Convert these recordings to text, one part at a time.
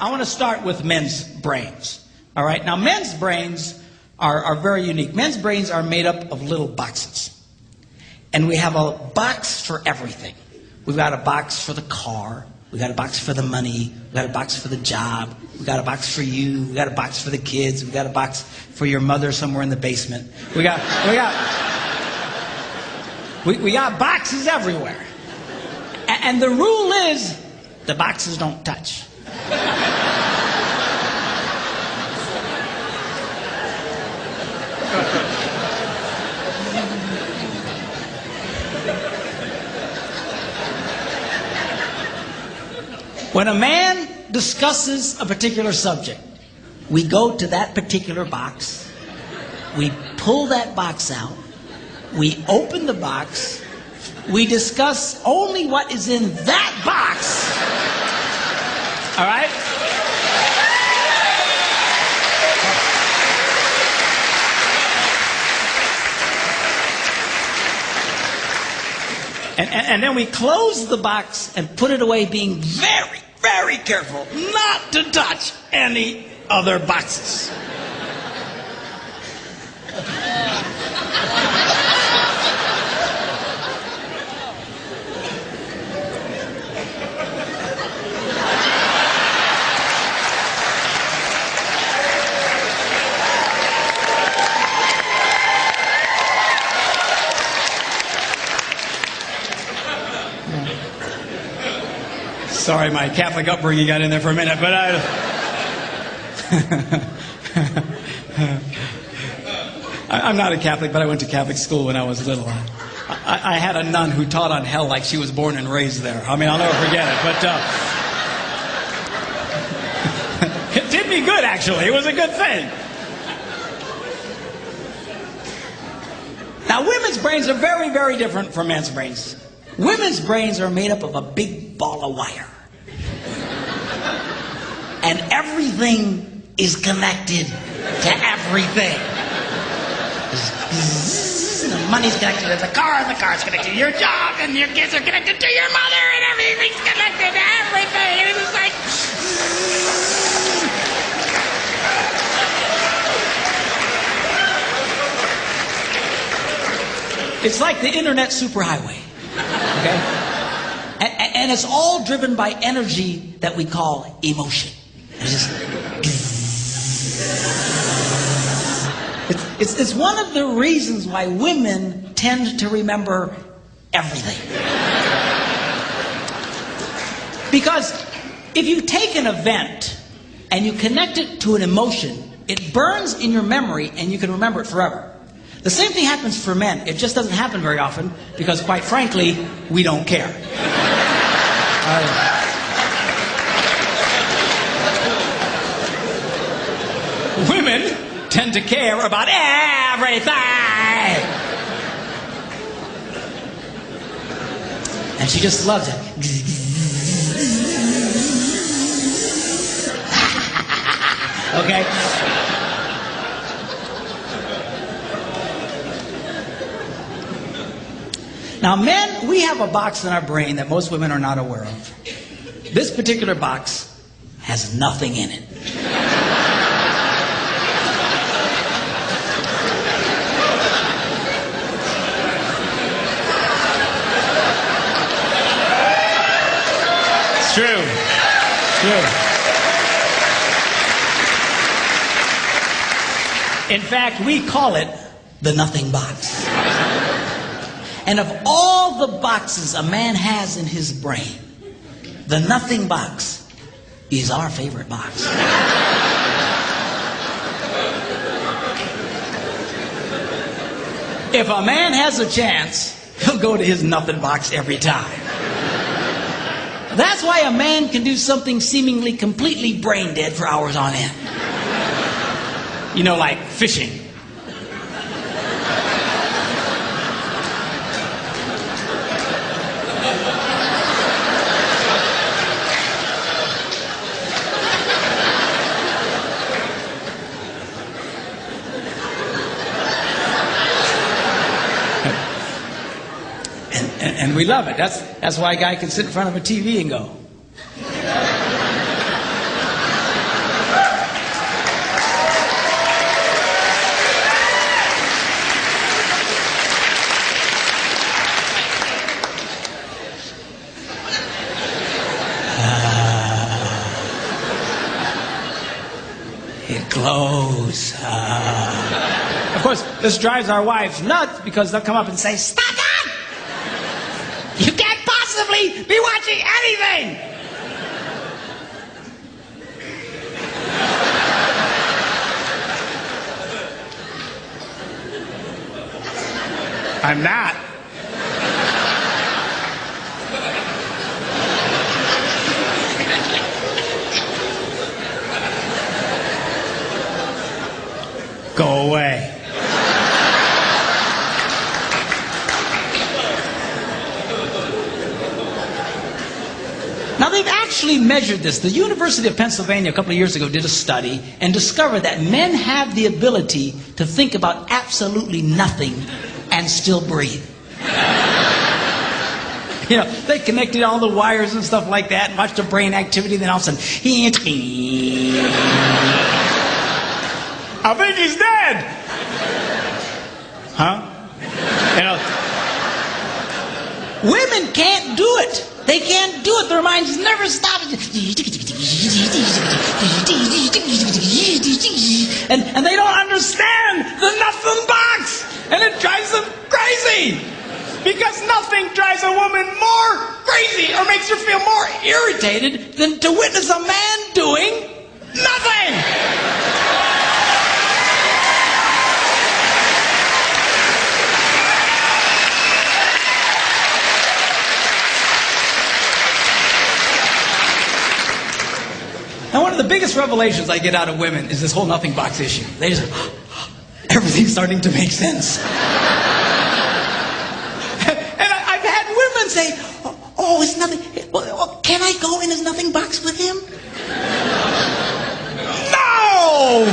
I want to start with men's brains. All right? Now, men's brains are very unique. Men's brains are made up of little boxes. And we have a box for everything. We've got a box for the car. We've got a box for the money. We've got a box for the job. We've got a box for you. We've got a box for the kids. We've got a box for your mother somewhere in the basement. We got boxes everywhere. And the rule is the boxes don't touch. When a man discusses a particular subject, we go to that particular box, we pull that box out, we open the box, we discuss only what is in that box. All right? And then we close the box and put it away, being very, very careful not to touch any other boxes. Sorry, my Catholic upbringing got in there for a minute, but I'm not a Catholic, but I went to Catholic school when I was little. I had a nun who taught on hell like she was born and raised there. I mean, I'll never forget it, but it did me good, actually. It was a good thing. Now, women's brains are very, very different from men's brains. Women's brains are made up of a big ball of wire. And everything is connected to everything. The money's connected to the car, and the car's connected to your job, and your kids are connected to your mother, and everything's connected to everything. And it's like... It's like the internet superhighway. Okay? And it's all driven by energy that we call emotion. It's one of the reasons why women tend to remember everything. Because if you take an event and you connect it to an emotion, it burns in your memory and you can remember it forever. The same thing happens for men. It just doesn't happen very often because, quite frankly, we don't care. Women tend to care about everything. And she just loves it. Okay? Now, men, we have a box in our brain that most women are not aware of. This particular box has nothing in it. It's true. It's true. In fact, we call it the nothing box. And of all the boxes a man has in his brain, the nothing box is our favorite box. If a man has a chance, he'll go to his nothing box every time. That's why a man can do something seemingly completely brain dead for hours on end. You know, like fishing. And we love it. That's why a guy can sit in front of a TV and go. It glows. Of course, this drives our wives nuts because they'll come up and say, "Stop it! You can't possibly be watching anything!" I'm not. Go away. Now they've actually measured this. The University of Pennsylvania a couple of years ago did a study and discovered that men have the ability to think about absolutely nothing and still breathe. You know, they connected all the wires and stuff like that and watched the brain activity, then all of a sudden, I think he's dead. Huh? You know, women can't do it. They can't do it. Their minds never stop. And they don't understand the nothing box. And it drives them crazy. Because nothing drives a woman more crazy or makes her feel more irritated than to witness a man doing nothing. Now, one of the biggest revelations I get out of women is this whole nothing box issue. They just, everything's starting to make sense. And I've had women say, "Oh, it's nothing. Well, can I go in his nothing box with him?" No!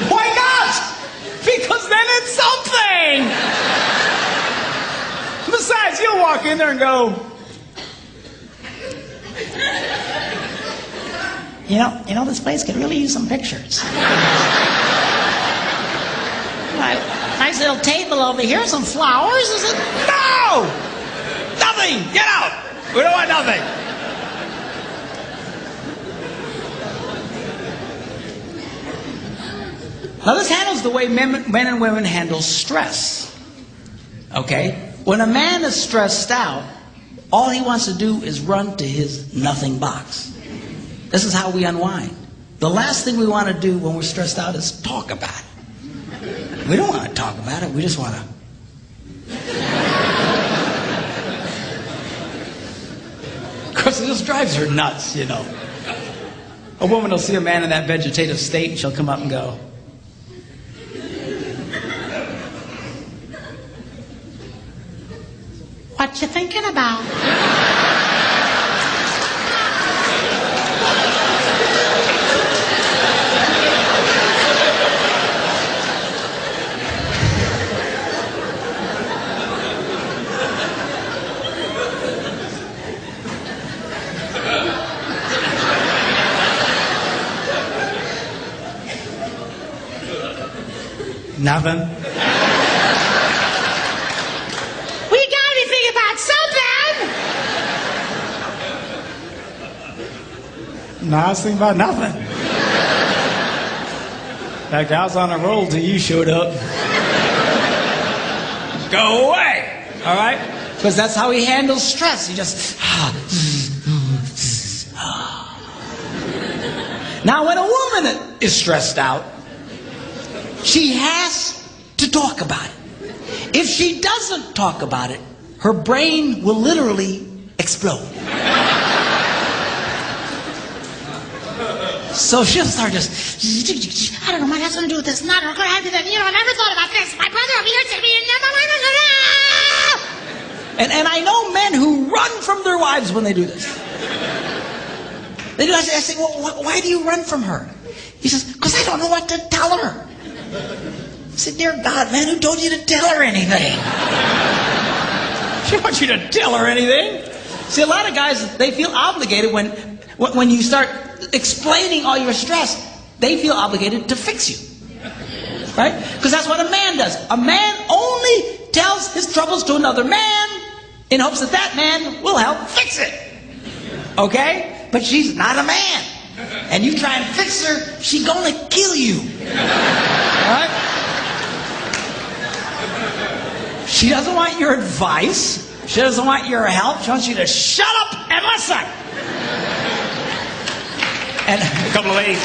Why not? Because then it's something. Besides, you'll walk in there and go, You know, this place could really use some pictures. Nice little table over here, some flowers. Is it? No! Nothing! Get out! We don't want nothing. Now this handles the way men and women handle stress. Okay? When a man is stressed out, all he wants to do is run to his nothing box. This is how we unwind. The last thing we want to do when we're stressed out is talk about it. We don't want to talk about it. We just want to. Of course, it just drives her nuts, you know. A woman will see a man in that vegetative state and she'll come up and go, "What you thinking about?" Nothing. We gotta be thinking about something. No, I was thinking about nothing. In fact, I was on a roll till you showed up. Go away. All right? Because that's how he handles stress. He just. Now, when a woman is stressed out, she has to talk about it. If she doesn't talk about it, her brain will literally explode. So she'll start just, "I don't know, my husband to do with this, not going to have to do that. You know, I never thought about this. My brother over here said to me, and I know men who run from their wives when they do this. They do. I say, "Well, why do you run from her?" He says, "Because I don't know what to tell her." I said, "Dear God, man, who told you to tell her anything?" She wants you to tell her anything. See, a lot of guys, they feel obligated when you start explaining all your stress, they feel obligated to fix you. Right? Because that's what a man does. A man only tells his troubles to another man in hopes that that man will help fix it. Okay? But she's not a man. and you try and fix her, she gonna kill you. Right? She doesn't want your advice. She doesn't want your help. She wants you to shut up and listen. And a couple of ladies,